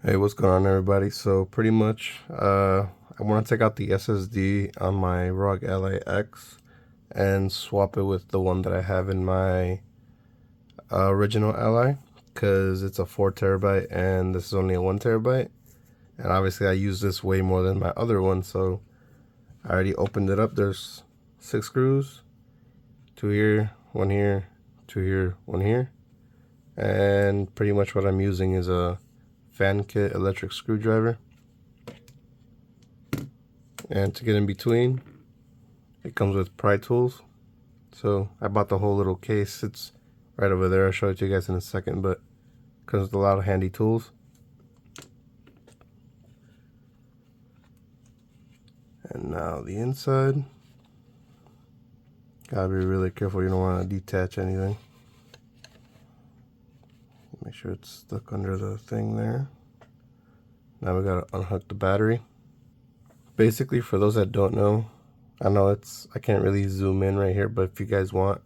Hey, what's going on, everybody? So pretty much, I want to take out the SSD on my ROG LAX and swap it with the one that I have in my original Li, because it's a 4 terabyte and this is only a 1 terabyte. And obviously I use this way more than my other one, so I already opened it up. There's 6 screws, 2 here, 1 here, 2 here, 1 here. And pretty much what I'm using is a fan kit electric screwdriver. And to get in between, it comes with pry tools. So I bought the whole little case. It's right over there. I'll show it to you guys in a second, but it comes with a lot of handy tools. And now the inside. Gotta be really careful. You don't want to detach anything. Make sure it's stuck under the thing there. Now we gotta unhook the battery. Basically, for those that don't know, I know I can't really zoom in right here, but if you guys want,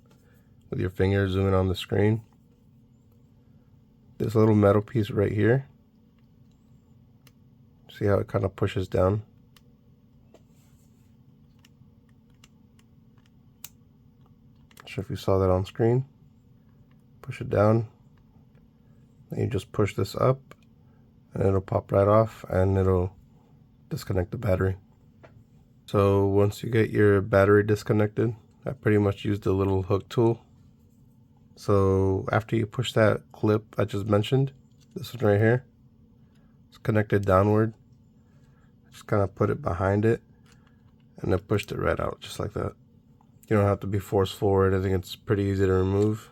with your finger, zoom in on the screen. This little metal piece right here, see how it kind of pushes down? Not sure if you saw that on screen. Push it down, then you just push this up, and it'll pop right off, and it'll disconnect the battery. So once you get your battery disconnected, I pretty much used the little hook tool. So after you push that clip I just mentioned, this one right here, it's connected downward. Just kind of put it behind it, and then pushed it right out, just like that. You don't have to be forced forward. I think it's pretty easy to remove.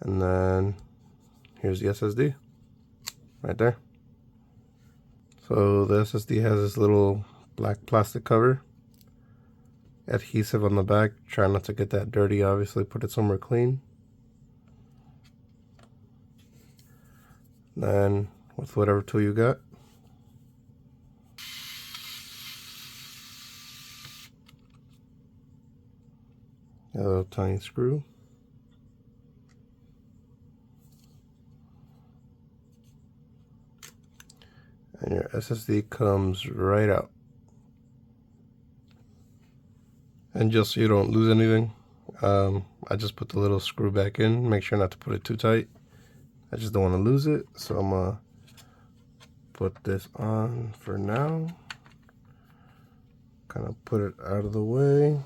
And then here's the SSD right there. So the SSD has this little black plastic cover, adhesive on the back. Try not to get that dirty, obviously. Put it somewhere clean. Then with whatever tool you got, a little tiny screw. And your SSD comes right out. And just so you don't lose anything, I just put the little screw back in. Make sure not to put it too tight. I just don't want to lose it, so I'm gonna put this on for now. Kind of put it out of the way.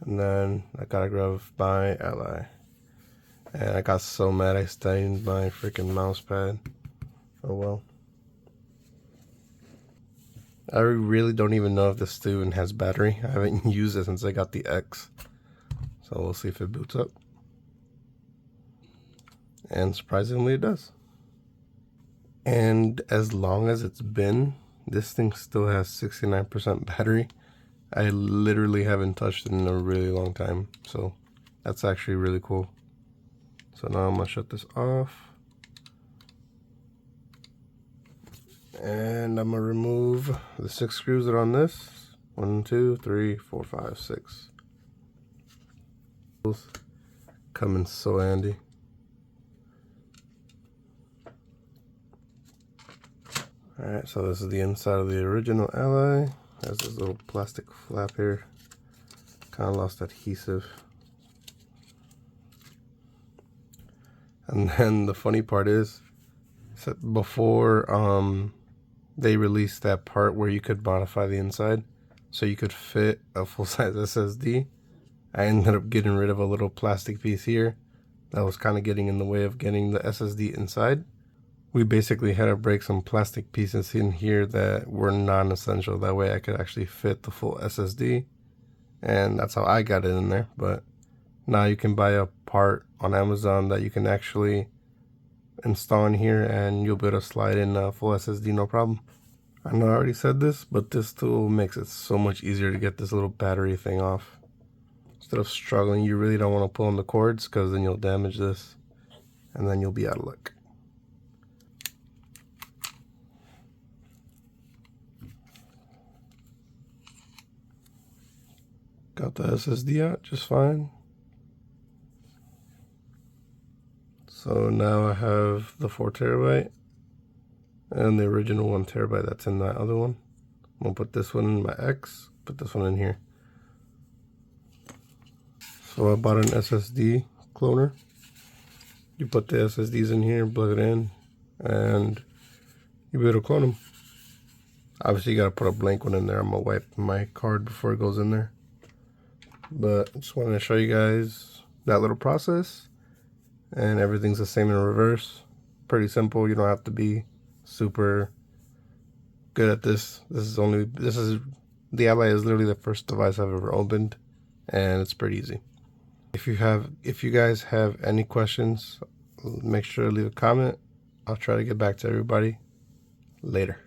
And then I gotta grab my Li. And I got so mad I stained my freaking mouse pad. Oh well. I really don't even know if this student has battery. I haven't used it since I got the X. So we'll see if it boots up. And surprisingly it does. And as long as it's been, this thing still has 69% battery. I literally haven't touched it in a really long time. So that's actually really cool. So now I'm gonna shut this off. And I'm gonna remove the 6 screws that are on this. 1, 2, 3, 4, 5, 6. Both come in so handy. Alright, so this is the inside of the original Li. Has this little plastic flap here. Kind of lost adhesive. And then the funny part is, before they released that part where you could modify the inside so you could fit a full-size SSD, I ended up getting rid of a little plastic piece here that was kind of getting in the way of getting the SSD inside. We basically had to break some plastic pieces in here that were non-essential. That way I could actually fit the full SSD, and that's how I got it in there. But now you can buy a part on Amazon that you can actually install in here, and you'll be able to slide in a full SSD no problem. I know I already said this, but this tool makes it so much easier to get this little battery thing off. Instead of struggling, you really don't want to pull on the cords, because then you'll damage this and then you'll be out of luck. Got the SSD out just fine. So now I have the 4TB and the original 1TB that's in that other one. I'm gonna put this one in my X, put this one in here. So I bought an SSD cloner. You put the SSDs in here, plug it in, and you'll be able to clone them. Obviously you gotta put a blank one in there. I'm gonna wipe my card before it goes in there. But I just wanted to show you guys that little process, and everything's the same in reverse. Pretty simple. You don't have to be super good at this. The Ally is literally the first device I've ever opened, and it's pretty easy. If you guys have any questions, make sure to leave a comment. I'll try to get back to everybody later.